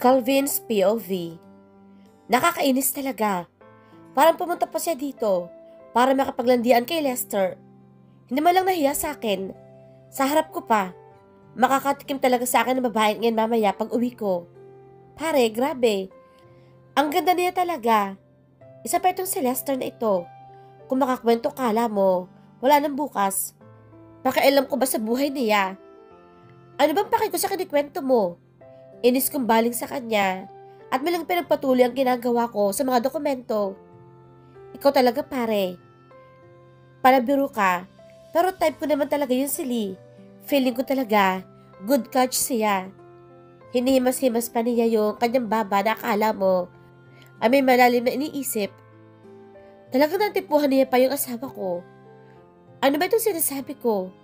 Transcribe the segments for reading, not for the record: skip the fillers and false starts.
Calvin's POV. Nakakainis talaga. Parang pumunta pa siya dito para makapaglandian kay Lester. Hindi man lang nahiya sa akin. Sa harap ko pa. Makakatikim talaga sa akin ng babaeng yan mamaya pag uwi ko. Pare, grabe. Ang ganda niya talaga. Isa pa itong si Lester na ito. Kung makakwento kala mo, wala nang bukas. Pakialam ko ba sa buhay niya? Ano bang paki ko sa kinikwento mo? Inis kong baling sa kanya at malang pinagpatuloy ang ginagawa ko sa mga dokumento. Ikaw talaga pare. Palabiro ka, pero type ko naman talaga yun si Lee. Feeling ko talaga, good catch siya. Hinihimas-himas pa niya yung kanyang baba na akala mo ay may malalim na iniisip. Talagang nantipuhan niya pa yung asawa ko. Ano ba itong sinasabi ko?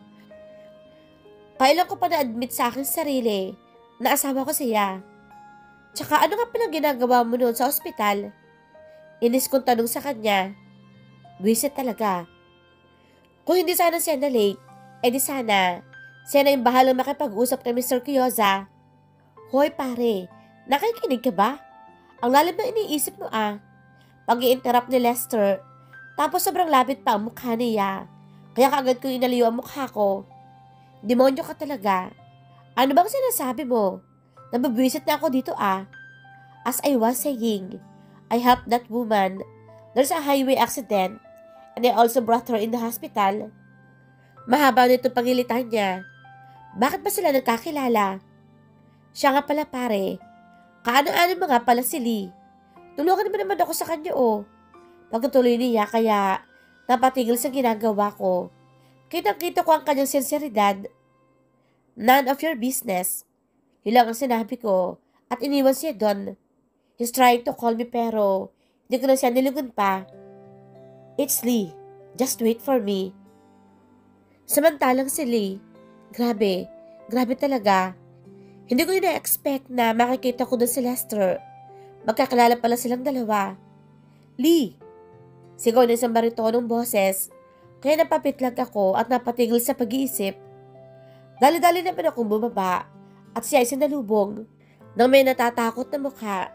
Kailan ko pa na-admit sa aking sarili na asawa ko siya? Tsaka ano nga palang ginagawa mo noon sa ospital? Inis kong tanong sa kanya. Wisit talaga. Kung hindi sana siya na late, edi sana siya na yung bahalang makipag-usap kay Mr. Quioza. Hoy pare, nakikinig ka ba? Ang lalim na iniisip mo ah. Pag-i-interrupt ni Lester, tapos sobrang lapit pa ang mukha niya. Kaya kaagad ko inaliw ang mukha ko. Demonyo ka talaga. Ano bang sinasabi mo? Nababwisit na ako dito ah. As I was saying, I helped that woman. There's a highway accident and I also brought her in the hospital. Mahaba nito pagilitan niya. Bakit ba sila nagkakilala? Siya nga pala pare. Kaano-ano mga pala si Lee. Tulungan mo naman ako sa kanya oh. Pagkatuloy niya kaya napatigil sa ginagawa ko. Kitang-kita ko ang kanyang sinseridad. None of your business. Yun lang ang sinabi ko at iniwan siya doon. He's trying to call me pero hindi ko na siya nilugon pa. It's Lee. Just wait for me. Samantalang si Lee, grabe talaga. Hindi ko ina-expect na makikita ko doon si Lester. Magkakilala pala silang dalawa. Lee! Sigaw na isang baritonong boses. Kaya napapitlag ako at napatigil sa pag-iisip. Dali-dali naman akong bumaba at siya ay sinalubong nang may natatakot na mukha.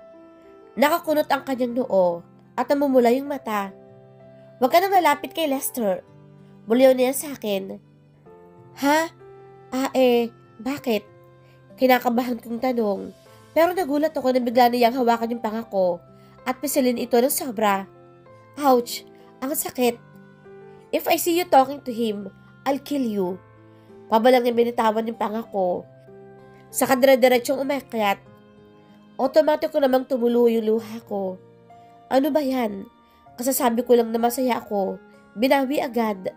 Nakakunot ang kanyang noo at namumula yung mata. Huwag ka nang lalapit kay Lester. Buliw niya sa akin. Ha? Bakit? Kinakabahan kong tanong. Pero nagulat ako na bigla niyang hawakan yung panga ko at pisilin ito ng sobra. Ouch! Ang sakit! If I see you talking to him, I'll kill you. Pabalang yung binitawan yung panga ko. Sa kadire-diretsyong umakyat, automatic ko namang tumulo yung luha ko. Ano ba yan? Kasasabi ko lang na masaya ako. Binawi agad.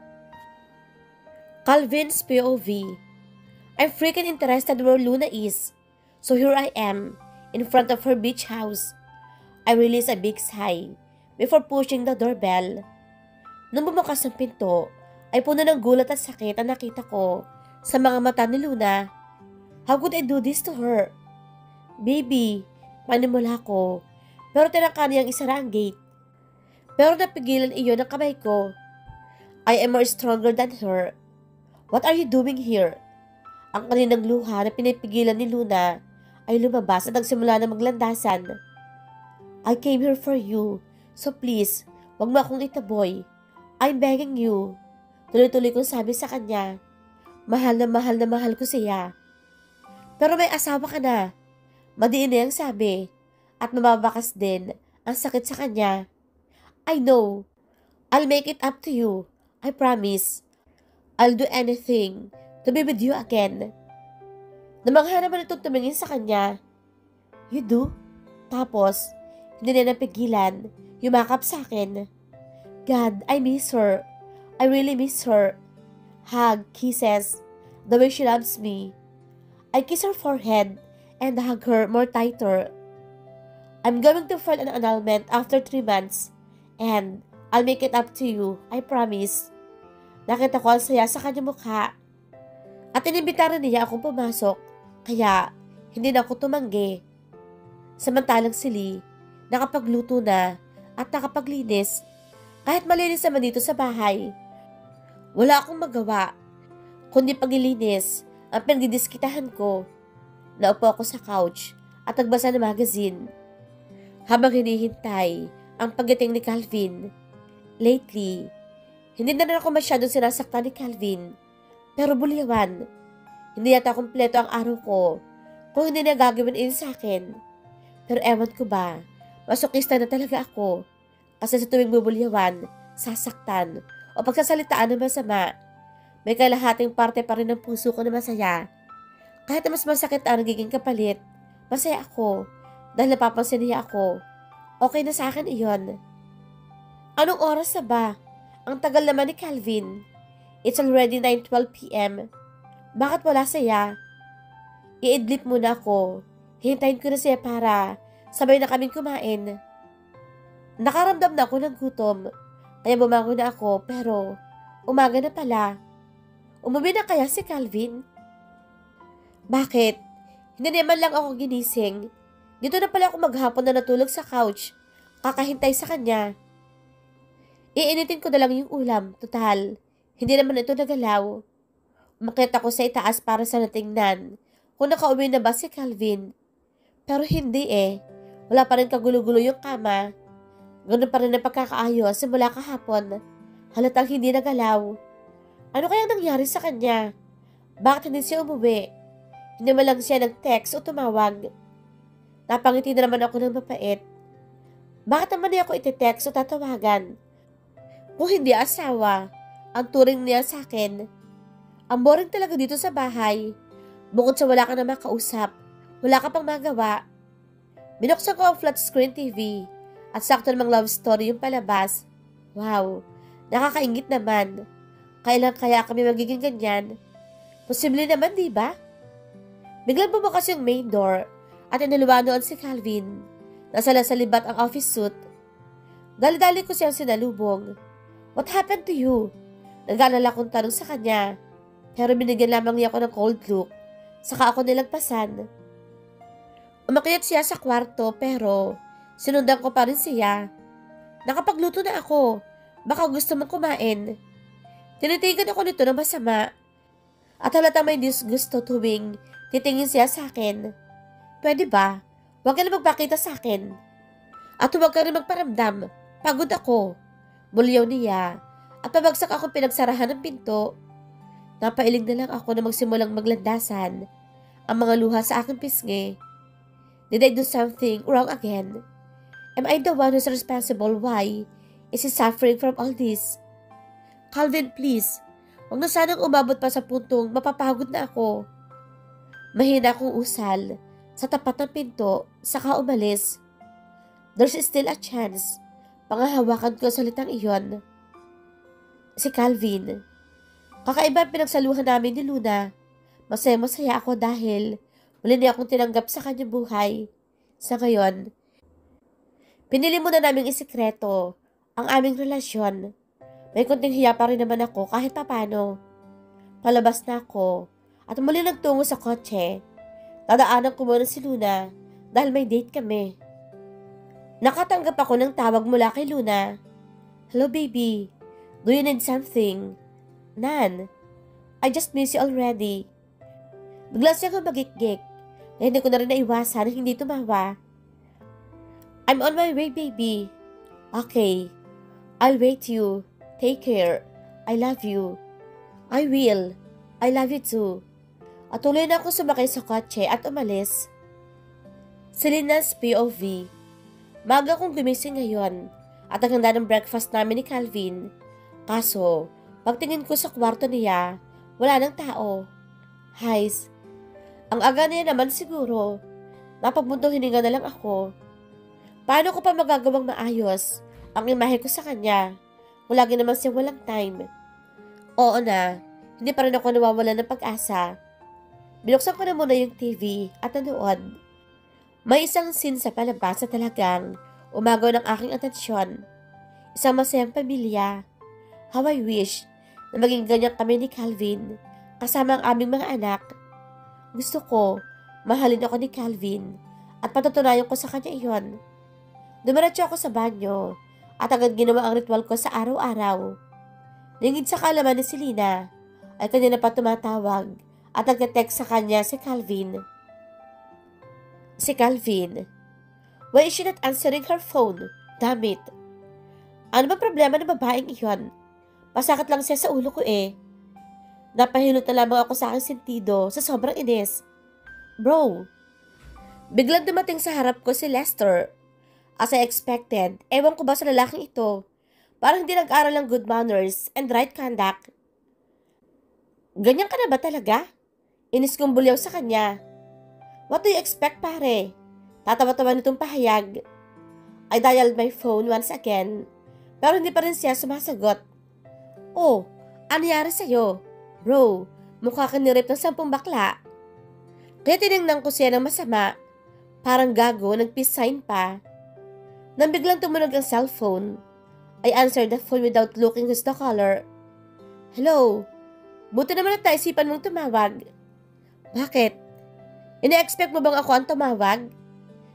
Calvin's POV. I'm freaking interested where Luna is. So here I am, in front of her beach house. I release a big sigh before pushing the doorbell. Nung bumukas ang pinto, ay puno ng gulat at sakit ang nakita ko sa mga mata ni Luna. How could I do this to her? Baby, panimula ko, pero tinangka niyang isara ang gate. Pero napigilan iyon ng kamay ko. I am more stronger than her. What are you doing here? Ang kaninang luha na pinipigilan ni Luna ay lumabas at nagsimula na maglandasan. I came here for you, so please, wag mo akong itaboy. I'm begging you. Tuloy-tuloy kong sabi sa kanya. Mahal na mahal ko siya. Pero may asawa ka na. Madiin na yung sabi. At mababakas din ang sakit sa kanya. I know. I'll make it up to you. I promise. I'll do anything to be with you again. Namangha naman itong tumingin sa kanya. You do? Tapos, hindi na napigilan. Yumakap sa akin. God, I miss her. I really miss her. Hug, kisses, the way she loves me. I kiss her forehead and hug her more tighter. I'm going to file an annulment after 3 months and I'll make it up to you, I promise. Nakita ko ang saya sa kanyang mukha at inimbitaran niya akong pumasok kaya hindi na ako tumanggi. Samantalang si Lee, nakapagluto na at nakapaglinis. Kahit malinis naman dito sa bahay, wala akong magawa, kundi paglilinis ang pinagdidiskitahan ko. Naupo ako sa couch at nagbasa ng magazine. Habang hinihintay ang pagdating ni Calvin, lately, hindi na rin ako masyadong sinasaktan ni Calvin, pero bulyawan. Hindi yata kumpleto ang araw ko kung hindi na gagawin ini sa akin. Pero ewan ko ba, masokista na talaga ako kasi sa tuwing bubulyawan, sasaktan o pagsasalitaan ng masama, may kalahating parte pa rin ng puso ko na masaya. Kahit na mas masakit ang nagiging kapalit, masaya ako dahil napapansin niya ako. Okay na sa akin iyon. Anong oras na ba? Ang tagal naman ni Calvin. It's already 9:12 p.m. Bakit wala siya? I-idlip muna ako. Hintayin ko na siya para sabay na kaming kumain. Nakaramdam na ako ng gutom, kaya bumangon na ako pero umaga na pala. Umuwi na kaya si Calvin? Bakit? Hindi naman lang ako ginising. Dito na pala ako maghapon na natulog sa couch, kakahintay sa kanya. Iinitin ko na lang yung ulam, total. Hindi naman ito nagalaw. Umakyat ako sa itaas para sa natingnan kung nakauwi na ba si Calvin. Pero hindi eh. Wala pa rin kagulo-gulo yung kama. Ganun pa rin ang pagkakaayos simula kahapon. Halatang hindi nagalaw. Ano kayang nangyari sa kanya? Bakit hindi siya umuwi? Hindi man lang siya nag-text o tumawag. Napangiti na naman ako ng mapait. Bakit naman niya ako iti-text o tatawagan? Kung hindi asawa, ang turing niya sa akin. Ang boring talaga dito sa bahay. Bukod sa wala ka na makausap, wala ka pang magawa. Binuksan ko ang flat screen TV at sakto namang love story yung palabas. Wow, nakakaingit naman. Kailan kaya kami magiging ganyan? Posible naman, di ba? Biglang bumukas yung main door at inaluwanoan si Calvin. Nasa libat ang office suit. Dali-dali ko siyang sinalubong. What happened to you? Nag-aalala kong tanong sa kanya. Pero binigyan lamang niya ako ng cold look. Saka ako nilagpasan. Umakyat siya sa kwarto pero sinundan ko pa rin siya. Nakapagluto na ako. Baka gusto mong kumain. Tinitigan ako nito ng masama. At halata may disgusto tuwing titingin siya sa akin. Pwede ba? Huwag ka na magpakita sa akin. At huwag ka rin magparamdam. Pagod ako. Mulyaw niya. At pabagsak ako pinagsarahan ng pinto. Napailing na lang ako na magsimulang maglandasan ang mga luha sa aking pisngi. Did I do something wrong again? Am I the one who's responsible? Why is he suffering from all this? Calvin, please. Huwag na sanang umabot pa sa puntong mapapagod na ako. Mahina akong usal sa tapat ng pinto, saka umalis. There's still a chance. Pangahawakan ko salitang iyon. Si Calvin. Kakaiba pinagsaluhan namin ni Luna. Masaya-masaya ako dahil muli niya akong tinanggap sa kanyang buhay. Sa ngayon, pinili muna naming isikreto ang aming relasyon. May konting hiya pa rin naman ako kahit papano. Palabas na ako at muli nagtungo sa kotse. Dadaanan ko muna si Luna dahil may date kami. Nakatanggap ako ng tawag mula kay Luna. Hello baby, do you need something? Nan, I just miss you already. Bigla siyang magigik na hindi ko na rin naiwasan na hindi tumawa. I'm on my way baby. Okay, I'll wait you. Take care. I love you. I will. I love you too. At tuloy na ako sumakay sa kotse at umalis. Selena's POV. Maga kong gumising ngayon at naghanda ng breakfast namin ni Calvin. Kaso, pagtingin ko sa kwarto niya, wala nang tao. Hays, ang aga niya naman siguro. Napagbundong hininga na lang ako. Paano ko pa magagawang maayos ang imahe ko sa kanya? Lagi naman siya walang time. Oo na, hindi pa rin ako nawawalan ng pag-asa. Binuksan ko na muna yung TV at nanood. May isang scene sa palabas na talagang umagaw ng aking atensyon. Isang masayang pamilya. How I wish na maging ganyan kami ni Calvin kasama ang aming mga anak. Gusto ko, mahalin ako ni Calvin at patutunayan ko sa kanya iyon. Dumiretso ako sa banyo at agad ginawa ang ritual ko sa araw-araw. Lingid sa kaalaman ni Selena ay kanya na pa tumatawag at nag-text sa kanya si Calvin. Si Calvin. Why is she not answering her phone? Damn it. Ano ba problema ng babaeng iyon? Pasakit lang siya sa ulo ko eh. Napahilot na lamang ako sa aking sentido sa sobrang inis. Bro, biglang dumating sa harap ko si Lester. As I expected, ewan ko ba sa lalaking ito, parang hindi nag-aral ng good manners and right conduct. Ganyan ka na ba talaga? Inis kong bulyaw sa kanya. What do you expect pare? Tatawa-tawa nitong pahayag. I dialed my phone once again, pero hindi pa rin siya sumasagot. Oh, ano nangyari sa'yo? Bro, mukha ka nirip ng 10 bakla. Kaya tinignan ko siya ng masama. Parang gago, nag-peace sign pa. Nang biglang tumunog ang cellphone, I answered the phone without looking who's the caller. Hello, buti naman na isipan mong tumawag. Bakit? Ina-expect mo bang ako ang tumawag?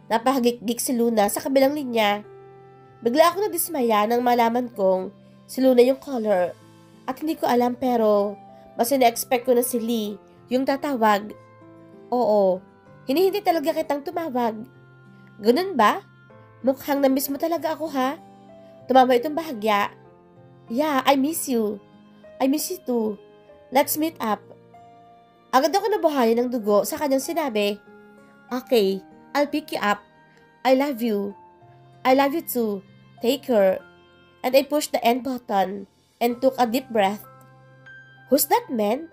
Napahagik-gik si Luna sa kabilang linya. Bigla ako nadismaya nang malaman kong si Luna yung caller. At hindi ko alam pero mas ina-expect ko na si Lee yung tatawag. Oo, hindi talaga kitang tumawag. Ganun ba? Mukhang na-miss mo talaga ako ha? Tumama itong bahagya. Yeah, I miss you. I miss you too. Let's meet up. Agad ako nabuhayan ng dugo sa kanyang sinabi. Okay, I'll pick you up. I love you. I love you too. Take care. And I pushed the end button and took a deep breath. Who's that man?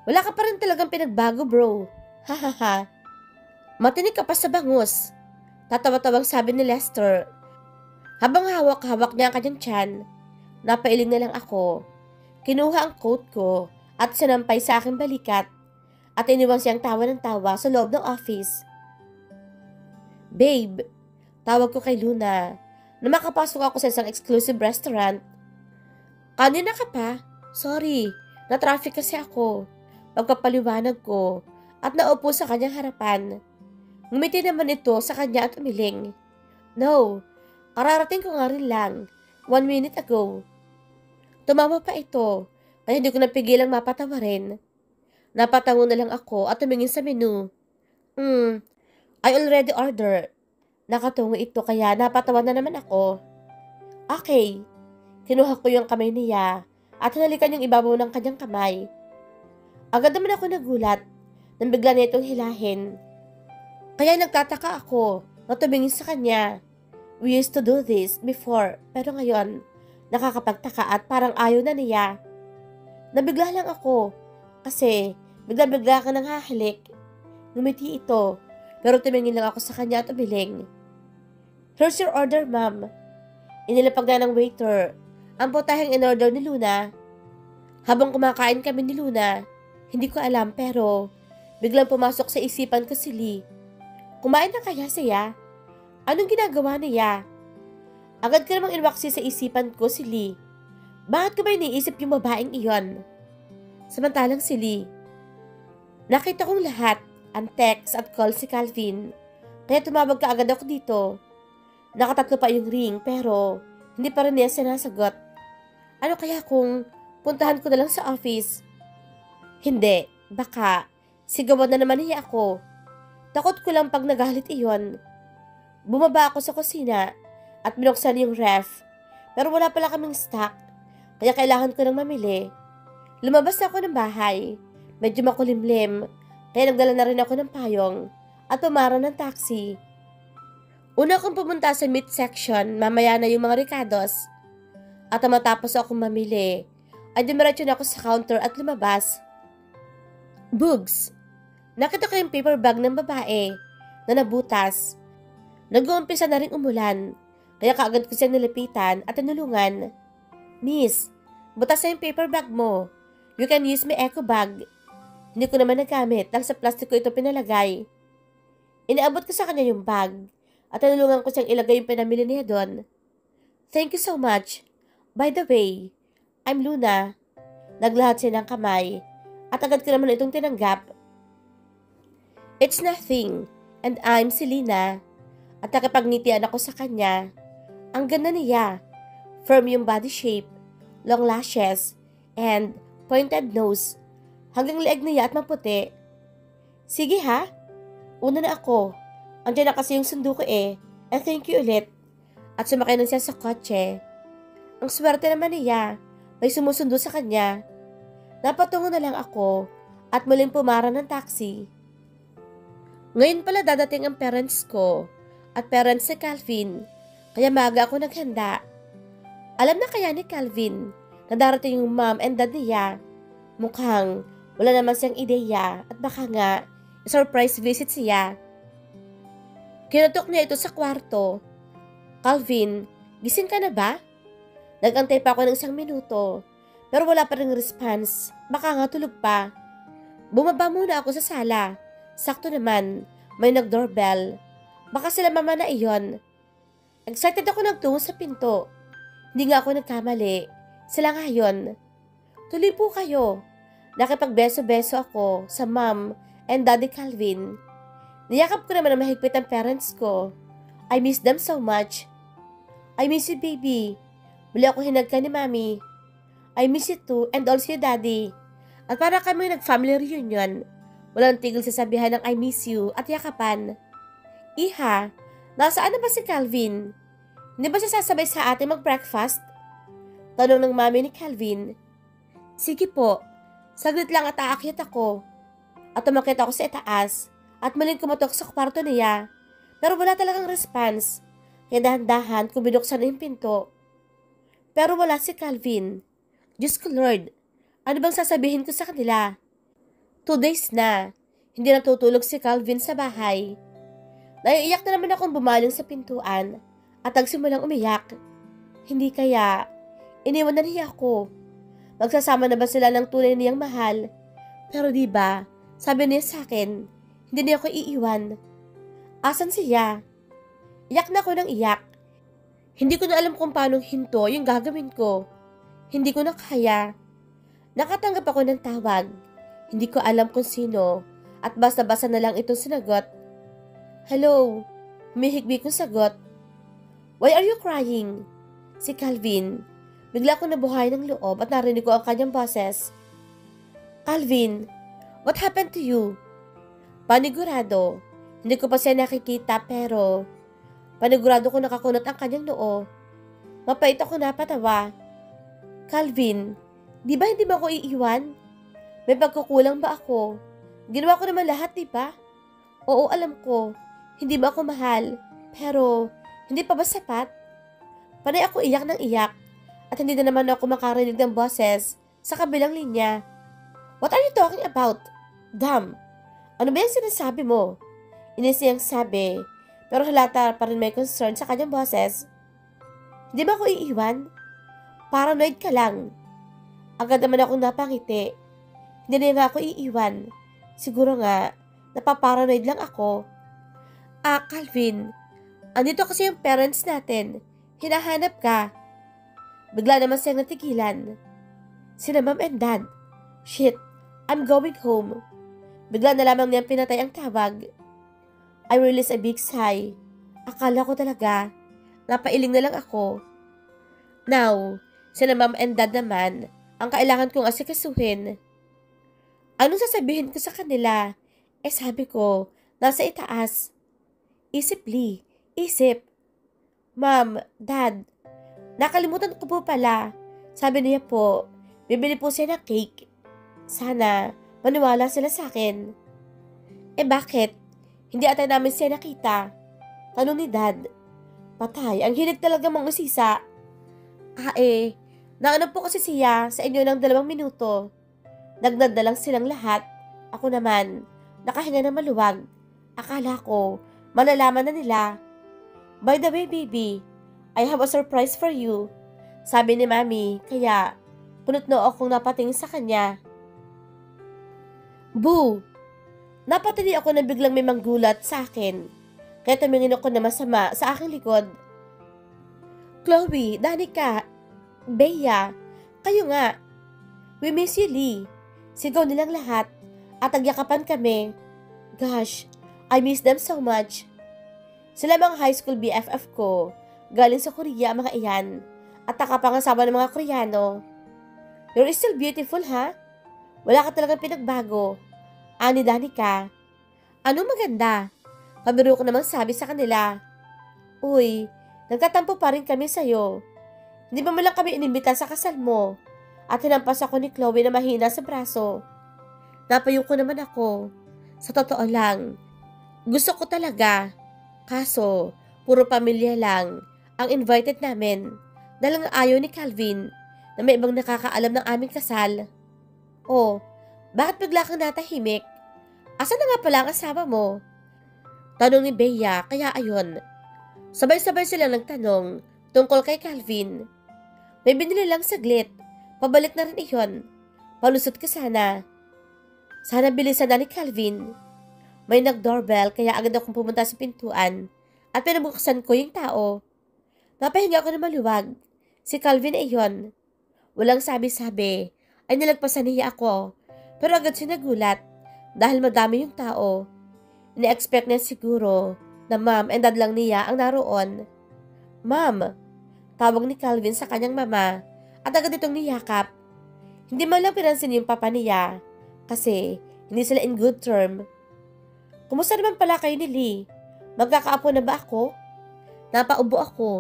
Wala ka pa rin talagang pinagbago bro. Hahaha. Matinig ka pa sa bangus. Tatawa-tawang sabi ni Lester. Habang hawak-hawak niya ang kanyang tiyan, napailing na lang ako. Kinuha ang coat ko at sinampay sa aking balikat at iniwang siyang tawa ng tawa sa loob ng office. Babe, tawag ko kay Luna na makapasok ako sa isang exclusive restaurant. Kanina ka pa? Sorry, na-traffic kasi ako. Pagkapaliwanag ko at naupo sa kanyang harapan. Ngumiti naman ito sa kanya at umiling. No, kararating ko nga rin lang. 1 minute ago. Tumawa pa ito, kaya hindi ko napigilang mapatawa rin. Napatango na lang ako at tumingin sa menu. I already ordered. Nakatungo ito kaya napatawa na naman ako. Okay. Kinuha ko yung kamay niya at hinalikan yung ibabaw ng kanyang kamay. Agad naman ako nagulat nang bigla niya itong hilahin. Kaya nagtataka ako na tumingin sa kanya. We used to do this before pero ngayon nakakapagtaka at parang ayaw na niya. Nabigla lang ako kasi bigla-bigla ka nang hahalik. Ngumiti ito pero tumingin lang ako sa kanya at umiling. Here's your order, ma'am. Inilapag na ng waiter ang putaheng in-order ni Luna. Habang kumakain kami ni Luna, hindi ko alam pero biglang pumasok sa isipan ko si Lee. Kumain na kaya siya? Anong ginagawa niya? Agad ko namang inwaksi sa isipan ko si Lee. Bakit ko ba iniisip yung babaeng iyon? Samantalang si Lee. Nakita kong lahat, ang text at call si Calvin. Kaya tumawag ka agad ako dito. Nakatatlo pa yung ring pero hindi pa rin niya sinasagot. Ano kaya kung puntahan ko na lang sa office? Hindi, baka sigawan na naman niya ako. Takot ko lang pag nagalit iyon. Bumaba ako sa kusina at binuksan yung ref. Pero wala pala kaming stock, kaya kailangan ko nang mamili. Lumabas ako ng bahay. Medyo makulimlim, kaya nagdala na rin ako ng payong at pumara ng taxi. Una akong pumunta sa meat section, mamaya na yung mga ricados. At matapos akong mamili, ay dumiretso na ako sa counter at lumabas. Bugs! Nakita ko yung paper bag ng babae na nabutas. Nag-uumpisa na rin umulan, kaya kaagad ko siyang nilapitan at tinulungan. Miss, butas na yung paper bag mo. You can use my eco bag. Hindi ko naman nagamit dahil sa plastic ko ito pinalagay. Inaabot ko sa kanya yung bag at tinulungan ko siyang ilagay yung pinamili niya doon. Thank you so much. By the way, I'm Luna. Naglahat siya ng kamay at agad ko naman itong tinanggap. It's nothing and I'm Selena. At nakapagnitian ako sa kanya. Ang ganda niya. Firm yung body shape, long lashes, and pointed nose. Hanggang leeg niya at maputi. Sige ha, una na ako. Andiyan na kasi yung sundo ko eh. And thank you ulit. At sumakay na siya sa kotse. Ang swerte naman niya. May sumusundo sa kanya. Napatungo na lang ako at muling pumara ng taxi. Ngayon pala dadating ang parents ko at parents ni Calvin. Kaya maaga ako naghanda. Alam na kaya ni Calvin na darating yung mom and dad niya. Mukhang wala naman siyang ideya at baka nga surprise visit siya. Kinutok niya ito sa kwarto. Calvin, gising ka na ba? Nagantay pa ako ng 1 minuto pero wala pa ring response. Baka nga tulog pa. Bumaba muna ako sa sala. Sakto naman, may nag-doorbell. Baka sila mama na iyon. Excited ako nagtungo sa pinto. Hindi nga ako nagkamali. Sila nga yun. Tuloy po kayo. Nakipagbeso-beso ako sa mom and daddy Calvin. Niyakap ko naman ang mahigpit ang parents ko. I miss them so much. I miss you, baby. Muli ako hinagka ni mami. I miss you too and also you, daddy. At para kami nag-family reunion, walang tigil sa sabihan ng I miss you at yakapan. Iha, nasaan na ba si Calvin? Hindi ba siya sasabay sa atin mag-breakfast? Tanong ng mami ni Calvin. Sige po. Saglit lang at aakyat ako. At umakyat ako sa itaas at muling kumatok sa kwarto niya. Pero wala talagang response. Kaya dahan-dahan kung binuksan yung pinto. Pero wala si Calvin. Diyos ko Lord, ano bang sasabihin ko sa kanila? 2 days na. Hindi natutulog si Calvin sa bahay. Naiiyak na naman akong bumaling sa pintuan at nagsimulang umiyak. Hindi kaya, iniwan na niya ako. Magsasama na ba sila ng tunay niyang mahal? Pero di ba, sabi niya sa akin, hindi niya ako iiwan. Asan siya? Iyak na ako ng iyak. Hindi ko na alam kung paano hinto yung gagawin ko. Hindi ko na kaya. Nakatanggap ako ng tawag. Hindi ko alam kung sino at basta-basta na lang itong sinagot. Hello, humihigbi kong sagot. Why are you crying? Si Calvin. Bigla ko nabuhay ng loob at narinig ko ang kanyang boses. Calvin, what happened to you? Panigurado. Hindi ko pa siya nakikita pero panigurado ko nakakunot ang kanyang noo. Mapait ako napatawa. Calvin, di ba hindi mo ako iiwan? May pagkukulang ba ako? Ginawa ko naman lahat, di ba? Oo, alam ko. Hindi mo ako mahal. Pero, hindi pa ba sapat? Panay ako iyak ng iyak. At hindi na naman ako makarinig ng boses sa kabilang linya. What are you talking about? Damn! Ano ba yung sinasabi mo? Inis niyang sabi, pero halata pa rin may concern sa kanyang boses. Hindi ba ako iiwan? Paranoid ka lang. Agad naman akong napangiti. Hindi na nga ako iiwan. Siguro nga, napaparanoid lang ako. Calvin, andito kasi yung parents natin. Hinahanap ka. Bigla naman siyang natigilan. Sina mom and dad. Shit, I'm going home. Bigla na lamang niyang pinatay ang tawag. I released a big sigh. Akala ko talaga, napailing na lang ako. Now, sina mom and dad naman, ang kailangan kong asikasuhin. Anong sasabihin ko sa kanila? Sabi ko, nasa itaas. Isip, Lee. Isip. Mom, Dad, nakalimutan ko po pala. Sabi niya po, bibili po siya ng cake. Sana, maniwala sila sa akin. Bakit? Hindi ata namin siya nakita. Tanong ni Dad. Patay, ang hilig talaga mong usisa. Naano po kasi siya sa inyo ng 2 minuto. Nagnad na lang silang lahat. Ako naman, nakahinga na maluwag. Akala ko, malalaman na nila. By the way, baby, I have a surprise for you. Sabi ni Mami, kaya punot na akong napatingin sa kanya. Boo! Napatili ako na biglang may manggulat sa akin. Kaya tumingin ako na masama sa aking likod. Chloe, Danica, Bea, kayo nga. We miss you, Lee. Sigaw nilang lahat at nagyakapan kami. Gosh, I miss them so much. Sila mga high school BFF ko. Galing sa Korea mga iyan. At nakapangasawa ng mga Koreano. You're still beautiful, ha? Wala ka talagang pinagbago. Ani Danica. Anong maganda? Pabiro ko namang sabi sa kanila, "Uy, nagtatampo pa rin kami sa'yo. Hindi ba lang kami inimbita sa kasal mo?" At hinampas ako ni Chloe na mahina sa braso. Napayo ko naman ako. Sa totoo lang, gusto ko talaga. Kaso, puro pamilya lang ang invited namin dahil nga ayaw ni Calvin na may ibang nakakaalam ng aming kasal. Oh, bakit bigla kang natahimik? Asa na nga pala ang asawa mo? Tanong ni Bea, kaya ayon. Sabay-sabay silang nagtanong tungkol kay Calvin. May binili lang saglit. Pabalik na rin iyon. Palusot ka sana. Sana bilisan na ni Calvin. May nag-doorbell kaya agad akong pumunta sa pintuan at pinabuksan ko yung tao. Napahinga ako na maluwag. Si Calvin ay iyon. Walang sabi-sabi ay nilagpasan niya ako pero agad siya nagulat dahil madami yung tao. Ina-expect niya siguro na mom and dad lang niya ang naroon. "Mom," tawag ni Calvin sa kanyang mama at agad itong niyakap. Hindi man lang pinansin yung papa niya kasi hindi sila in good term. "Kumusta naman pala kayo ni Lee? Magkakaapo na ba ako?" Napaubo ako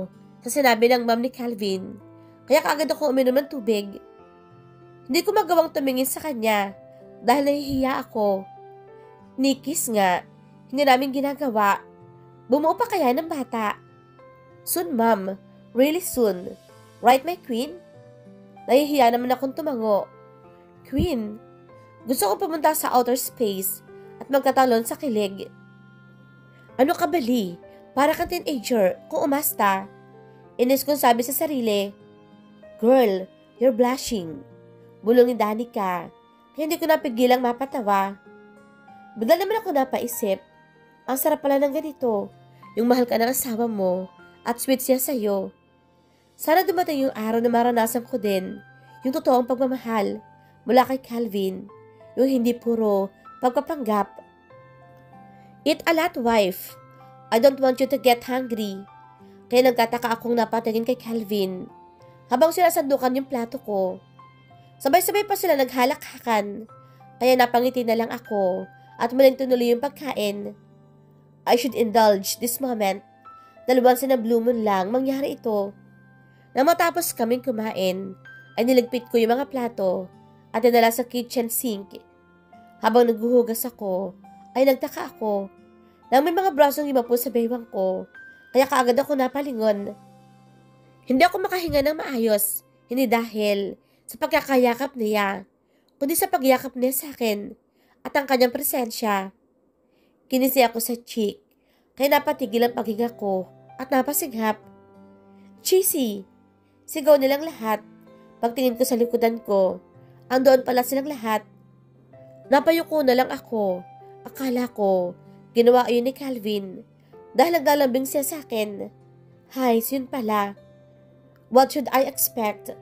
sa sinabi ng mom ni Calvin kaya kaagad ako uminom ng tubig. Hindi ko magawang tumingin sa kanya dahil nahihiya ako. Nikis nga, hindi namin ginagawa. Bumuo pa kaya ng bata? "Soon, mom. Really soon. Right, my queen?" Nahihiya naman akong tumango. "Queen, gusto ko pumunta sa outer space at magkatalon sa kilig." "Ano ka bali? Para kang teenager kung umasta." Inis kong sabi sa sarili. "Girl, you're blushing." Bulong ni Danica, kaya hindi ko napigilang mapatawa. Bigla naman ako napaisip, ang sarap pala ng ganito, yung mahal ka ng asawa mo at sweet siya sa'yo. Sana dumating yung araw na maranasan ko din yung totoong pagmamahal mula kay Calvin, yung hindi puro pagpapanggap. "Eat a lot, wife. I don't want you to get hungry." Kaya nagtataka akong napatingin kay Calvin habang sinasandukan yung plato ko. Sabay-sabay pa sila naghalakhakan, kaya napangiti na lang ako at muling tinuloy yung pagkain. I should indulge this moment. Dalawang na blue moon lang mangyari ito. Nang matapos kaming kumain, ay niligpit ko yung mga plato at dinala sa kitchen sink. Habang naghuhugas ako, ay nagtaka ako nang may mga brasong iba po sa baywang ko, kaya kaagad ako napalingon. Hindi ako makahinga ng maayos, hindi dahil sa pagkakayakap niya, kundi sa pagyakap niya sa akin at ang kanyang presensya. Kinisi ako sa cheek, kaya napatigil ang paghinga ko at napasinghap. "Cheesy!" Sigaw nilang lahat. Pagtingin ko sa likodan ko, andoon pala silang lahat. Napayuko na lang ako. Akala ko, ginawa yun ni Calvin dahil naglalambing siya sa akin. Hays, yun pala. What should I expect?